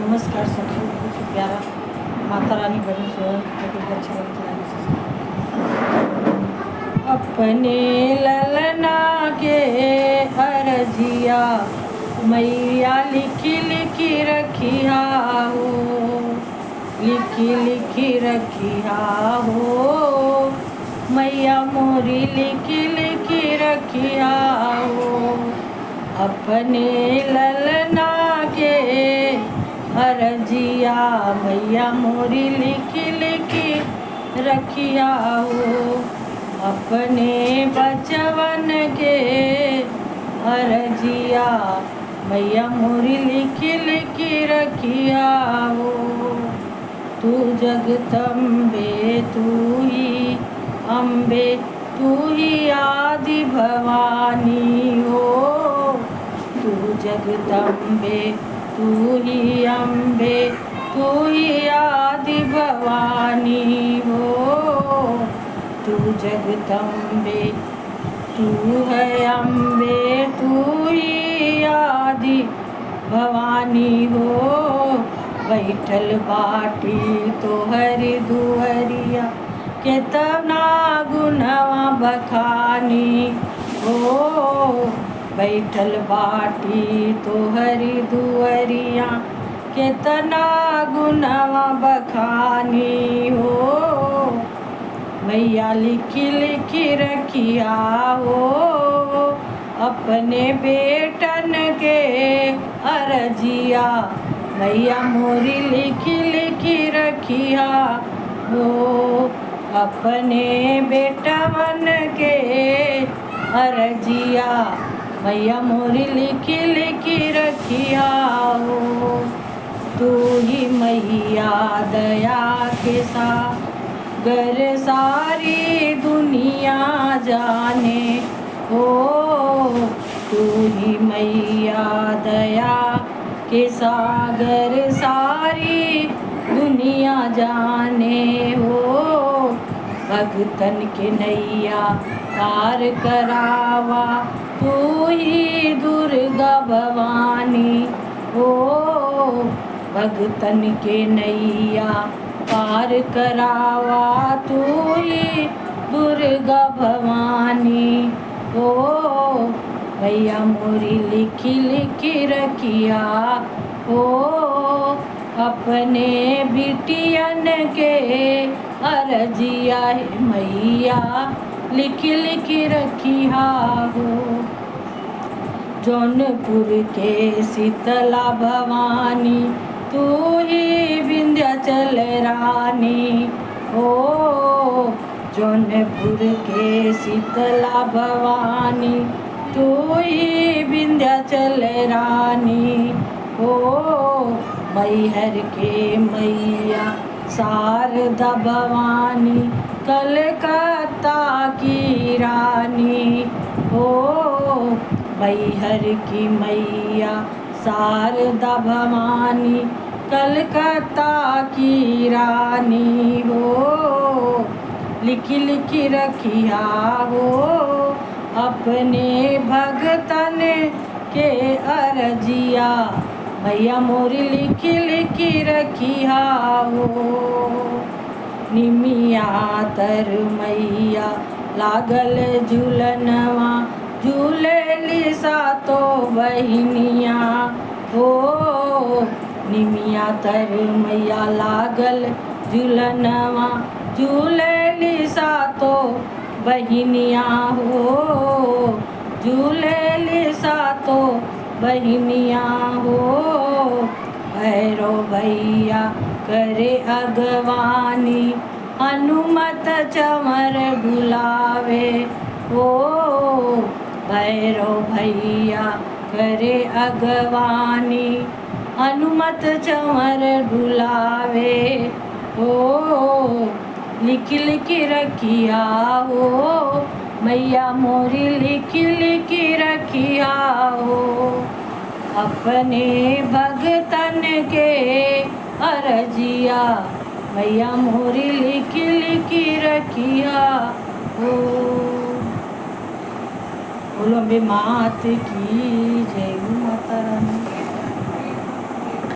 नमस्कार सखियों, बहुत ही प्यारा माता रानी बनी सोहर अच्छा लगता है। अपने ललना के अरजिया मैया लिखी लिखी रखिया हो, लिखी लिखी रखिया हो मैया मोरी लिखी लिखी रखिया हो। अपने ललना के अरजिया मैया मोरी लिखी लिखी रखिया हो। अपने बचवन के अरजिया मैया मोरी लिखी लिखी रखिया हो। तू जगदम्बे तू ही अम्बे तू ही आदि भवानी हो। तू जगदम्बे तू ही अम्बे तू ही आदि भवानी हो। तू जगदम्बे तू है अम्बे तू ही आदि भवानी हो। बैठल बाटी तोहरी दुअरिया केतना गुणवा बखानी हो। बैठल बाटी तोहरी दुअरिया केतना गुणवा बखानी हो। मैया लिखी लिखी रखिया हो अपने बेटन के अरजिया मैया मोरी लिखी लिखी रखिया हो। अपने बेटवन के अरजिया मैया मोरी लिखी लिखी रखिया हो। तू ही मैया दया के सागर सारी दुनिया जाने हो। तू ही मैया दया के सागर सारी दुनिया जाने हो। भगतन के नैया पार करावा तू ही दुर्गा भवानी हो। भगतन के नैया पार करावा तू ही दुर्गा भवानी हो। मैया मोरी लिखी लिखी रखिया हो अपने बिटियन के अरजिया मैया लिखी लिखी रखिया हो। जौनपुर के शीतला भवानी तू ही विंध्याचल रानी हो। जौनपुर के शीतला भवानी तू ही विंध्याचल रानी हो। मैहर के मैया शारदा भवानी कलकत्ता की रानी हो। मैहर की मैया शारदा भवानी कलकत्ता की रानी हो। लिखी लिखी रखिया हो अपने भगतन के अरजिया मैया मोरी लिखी लिखी रखिया हो। निमिया तर मैया लागल झूलनवा झूलेली सातो बहिनिया हो। निमिया तर मैया लागल झूलनवा झूलेली सातो बहिनिया हो। झूलेली सातो बहिनिया हो। भैरव भैया करे अगवानी हनुमत चमर बुलावे हो। भैरव भैया करे अगवानी हनुमत चमर बुलावे हो। लिखी लिखी रखिया हो मैया मोरी लिखी लिखी रखिया हो। अपने भगतन के अरजिया मैया मोरी लिखी लिखी रखिया हो। बोलो अम्बे मात की जय माता रानी।